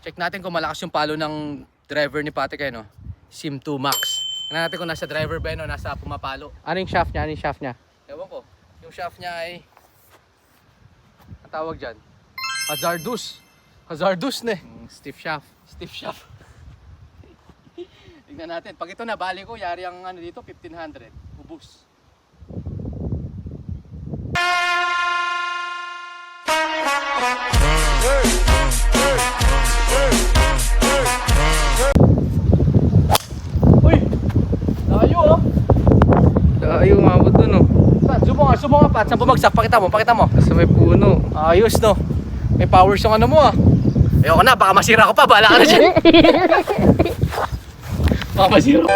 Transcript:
Check natin kung malakas yung palo ng driver ni Patrick no. Sim 2 Max. Tingnan natin kung nasa driver ba yun o nasa pumapalo. Ano yung shaft niya? Ano yung shaft niya? Ewan ko. Yung shaft niya ay... Ang tawag dyan? Hazardous. Hazardous na eh. Stiff shaft. Stiff shaft. Tingnan natin. Pag ito na, bali ko, yari ang ano dito, 1500. Ubus. Uy! Layo oh! Ayaw, umabot dun oh. Sumo nga Pat. Saan bumagsak? Pakita mo, pakita mo. Sa may puno. Ayos no. May powers yung ano mo ah. Ayoko na, baka masira ko pa. Bahala ka na dyan. Baka masira.